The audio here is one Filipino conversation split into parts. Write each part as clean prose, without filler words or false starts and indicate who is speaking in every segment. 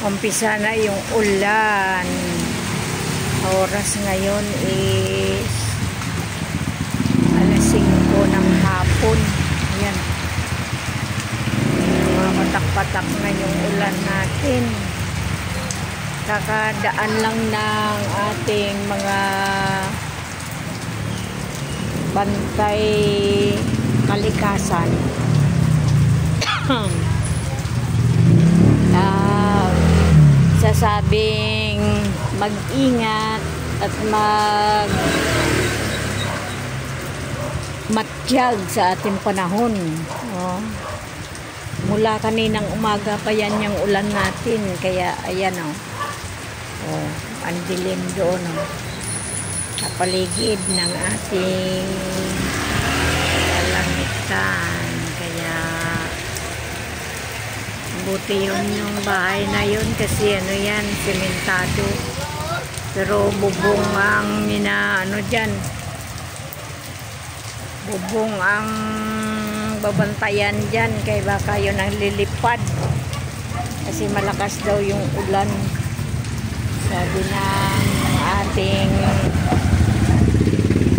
Speaker 1: Umpisa na yung ulan. Oras ngayon is alas 5 ng hapon. Ayan. Mga patak-patak na yung ulan natin. Kakadaan lang ng ating mga bantay kalikasan. Sasabing mag-ingat at matiyag sa ating panahon. Oh. Mula kaninang umaga pa yan yung ulan natin, kaya ayan oh, ang dilim doon sa paligid ng ating kalangitan. Kaya buti yun yung bahay na yun kasi ano yan, sementado. Pero bubong ang dyan. Bubong ang babantayan dyan, kaya baka yun ang lilipad. Kasi malakas daw yung ulan. Sabi ng ating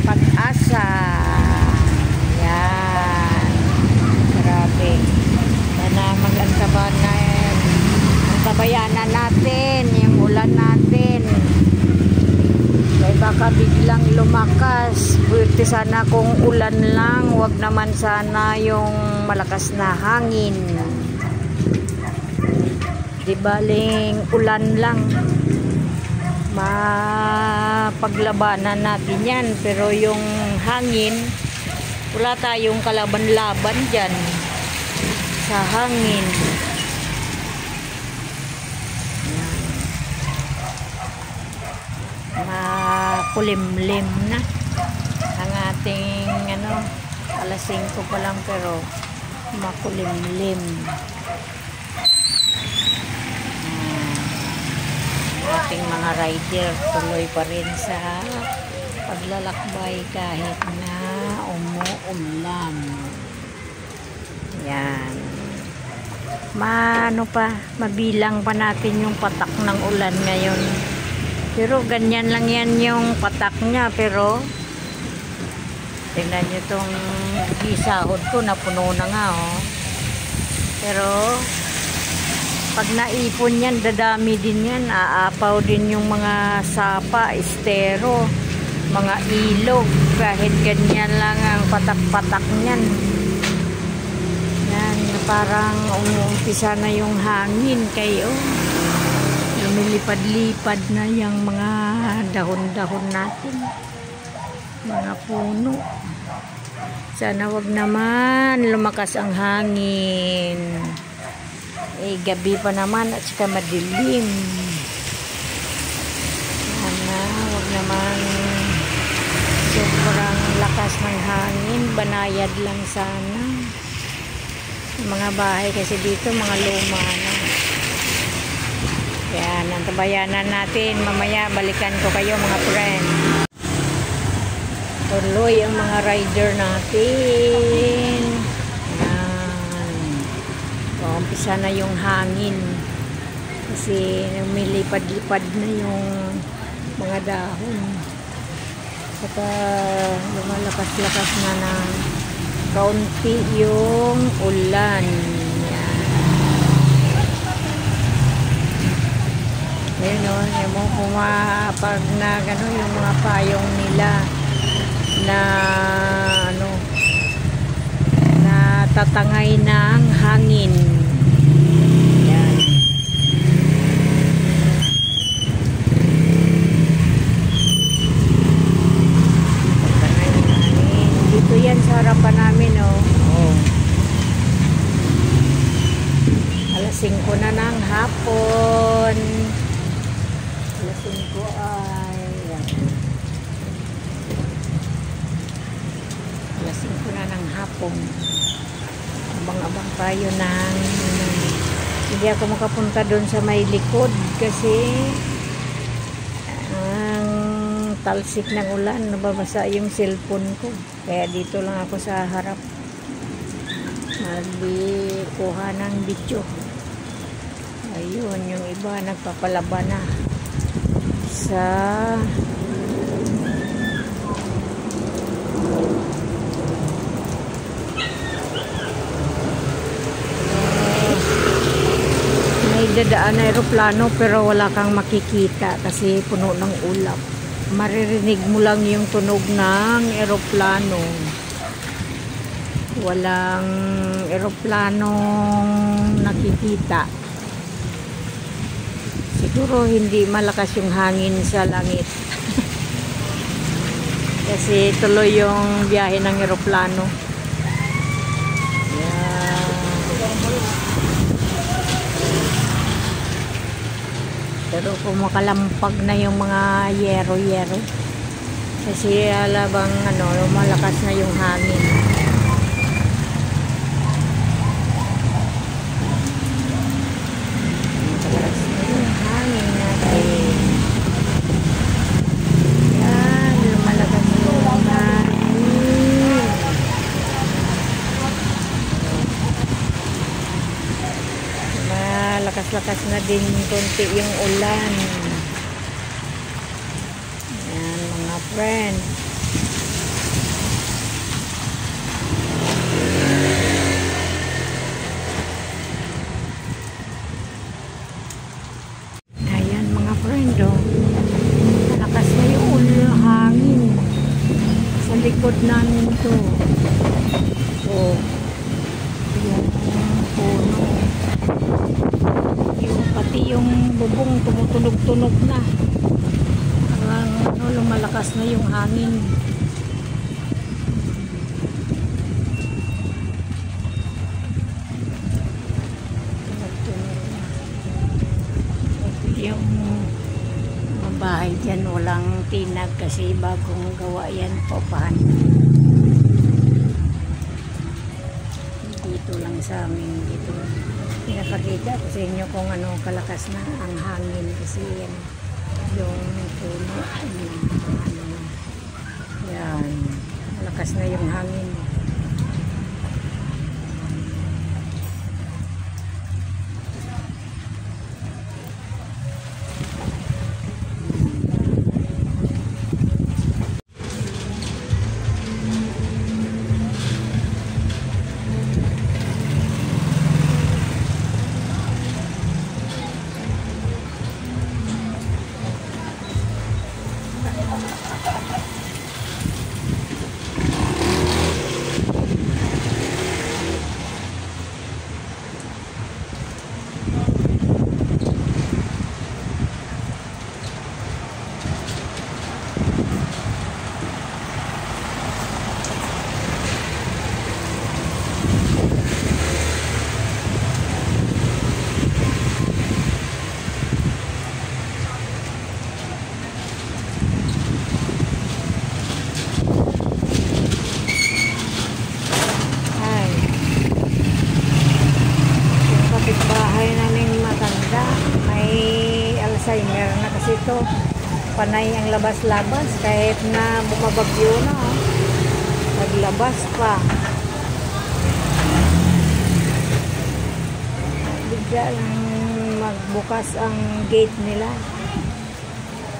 Speaker 1: pag-asa. Yan. Grabe. Na magtabayanan natin yung ulan natin, kaya baka biglang lumakas. Buti sana kung ulan lang, wag naman sana yung malakas na hangin. Di baling ulan lang, mapaglabanan natin yan. Pero yung hangin, wala tayong kalaban-laban dyan sa hangin. Makulimlim na ang ating alas 5 pa lang, pero makulimlim. Ating mga rider tuloy pa rin sa paglalakbay kahit na umuulan. Yan. Mabilang pa natin yung patak ng ulan ngayon. Pero ganyan lang yan yung patak niya. Pero tingnan nyo itong gisahod ko, napuno na nga Pero pag naipon yan, dadami din yan. Aapaw din yung mga sapa, estero, mga ilog. Kahit ganyan lang ang patak-patak niyan. Parang umuumpisa na yung hangin, kayo lumilipad-lipad na yung mga dahon-dahon natin, mga puno. Sana wag naman lumakas ang hangin. Gabi pa naman at saka madilim. Sana wag naman sobrang lakas ng hangin, banayad lang sana. Mga bahay kasi dito mga luma na. Yan, ang tabayanan natin. Mamaya balikan ko kayo mga friend. Tuloy ang mga rider natin. Yan. Umpisa na yung hangin. Kasi lumilipad-lipad na yung mga dahon. Saka lumalakas-lakas na kaunti yung ulan. Yan. Ayun yung pumapag na gano'n yung mga payong nila na na tatangay ng hangin. Yan. Tatangay ng hangin. Dito yan sa harapan namin Alas 5 na ng hapon. Alas 5 ay alas 5 na ng hapon. abang-abang tayo ng hindi ako makapunta doon sa may likod kasi ang talsik ng ulan, nababasa yung cellphone ko, kaya dito lang ako sa harap kuha ng video. Ayun, yung iba nagpapalaba na sa may dadaan na aeroplano pero wala kang makikita kasi puno ng ulap. Maririnig mo lang yung tunog ng aeroplano. Walang eroplanong nakikita. Siguro hindi malakas yung hangin sa langit. Kasi tuloy yung biyahe ng eroplano. Yeah. Pero kumakalampag na yung mga yero-yero. Kasi alabang malakas na yung hangin. Lakas-lakas na din konti yung ulan. Ayan mga friend. Ayan mga friend, oh. Lakas na yung ulan, hangin sa likod namin to. Oh, yung puno. Pati yung bubong tumutunog-tunog na. Parang lumalakas na yung hangin. Yung mga bahay dyan walang tinag kasi bagong gawa yan papahan. Dito lang sa amin dito. Pinapakita ko sa inyo kung kalakas na ang hangin kasi yung puno yan, malakas na yung hangin. Alzheimer na kasi ito, panay ang labas-labas kahit na bumabagyo na, naglabas pa, bigla lang magbukas ang gate nila.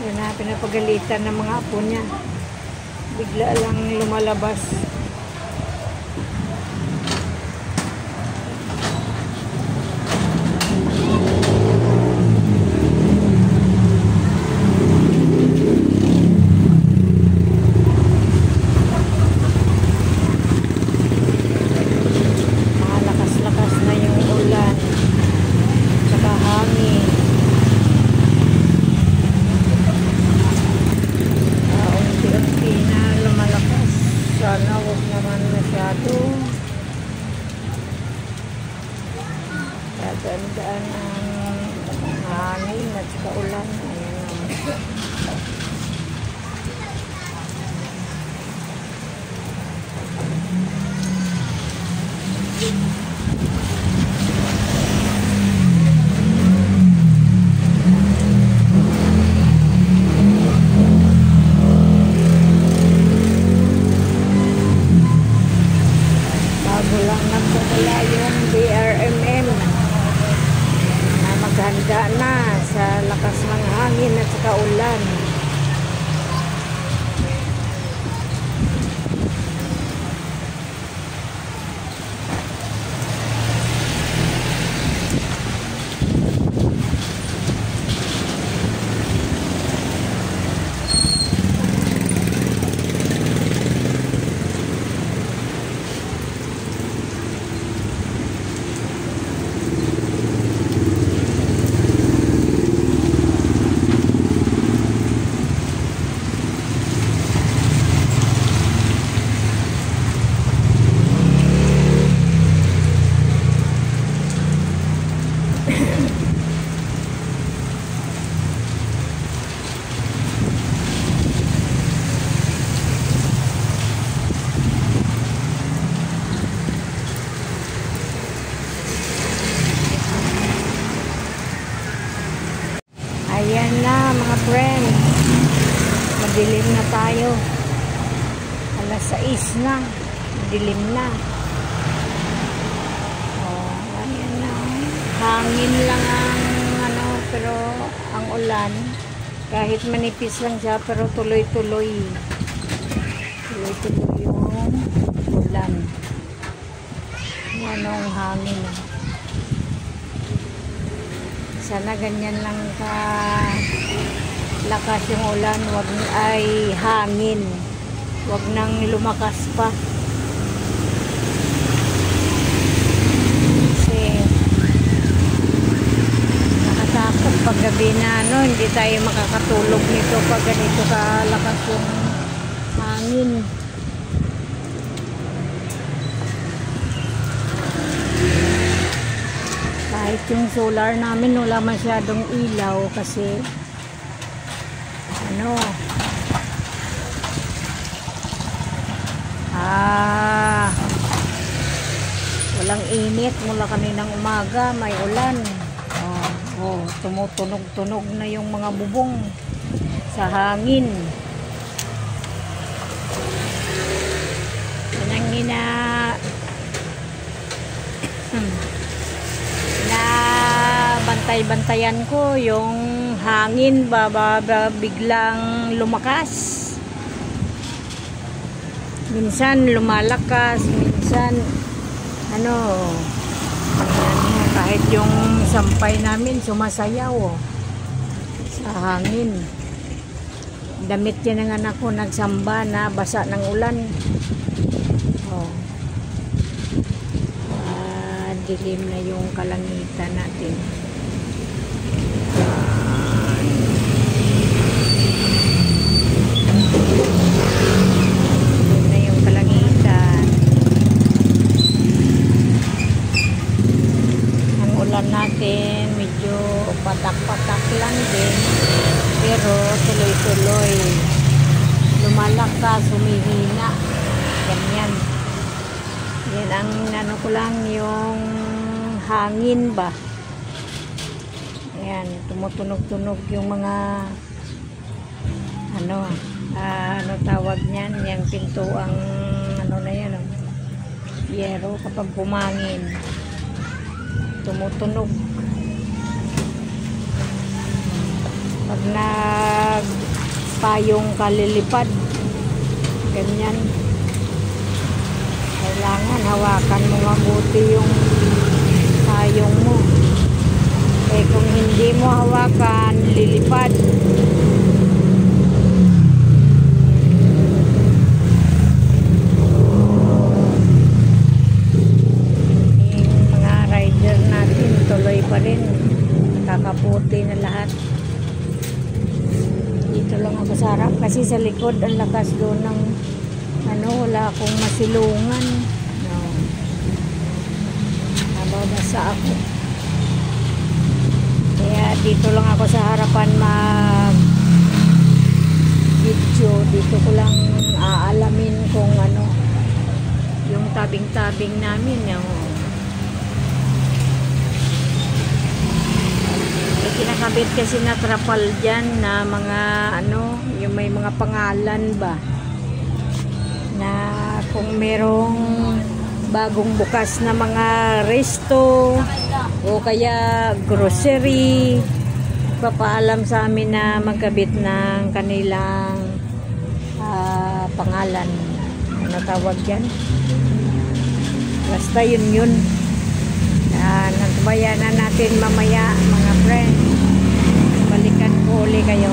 Speaker 1: Yun na pinapagalitan ng mga apo niya, bigla lang lumalabas. Sana huwag naman masyado. Gagandaan ang hangin at saka ulan. Ayan. Bago lang nagdadala yung BRMM na maghanda na sa lakas ng hangin at saka ulan. Ayan na mga friends, madilim na tayo. Alas 6 na, madilim na. Oh, ayan na. Hangin lang ang ano, pero ang ulan, kahit manipis lang siya, pero tuloy-tuloy. Tuloy-tuloy yung ulan. Yan ang hangin. Sana ganyan lang ka lakas yung ulan, wag ay hangin, wag nang lumakas pa kasi nakatakot pag gabi na ano, hindi tayo makakatulog nito pag ganito kalakas yung hangin. Kahit yung solar namin wala masyadong ilaw kasi ano walang init mula kaninang umaga, may ulan. Tumutunog-tunog na yung mga bubong sa hangin. Yan ang bantay-bantayan ko yung hangin biglang lumakas, minsan lumalakas, minsan ano, ayan, kahit yung sampay namin sumasayaw sa hangin. Damit yan ng anak ko, nagsamba na basa ng ulan. Dilim na yung kalangitan natin. Dilim na yung kalangitan. Ang ulan natin medyo patak-patak lang din, pero tuloy-tuloy. Lumalakas, humihina. Ganyan. Yan ang ano ko lang, yung hangin ba. Ayan, tumutunog-tunog yung mga ano tawag niyan, yung pinto ang ano na yan, yero kapag pumangin. Tumutunog. Pag nagpayong kalilipad, ganyan. Kailangan hawakan mo mabuti yung payong mo. Eh kung hindi mo hawakan, lilipad. Yung mga rider natin, tuloy pa rin. Kakaputi na lahat. Dito lang ako sa harap kasi sa likod ang lakas doon ng ano, wala akong masilungan. No. Nababasa ako. Kaya dito lang ako sa harapan mag video. Dito ko lang aalamin kung ano yung tabing-tabing namin. kinakabit kasi na trapal dyan na mga ano, yung may mga pangalan ba na kung merong bagong bukas na mga resto o kaya grocery, papaalam sa amin na magkabit ng kanilang pangalan. Ano tawag yan? Basta yun. Nagbayanan natin mamaya mga friends. Balikan ko uli kayo.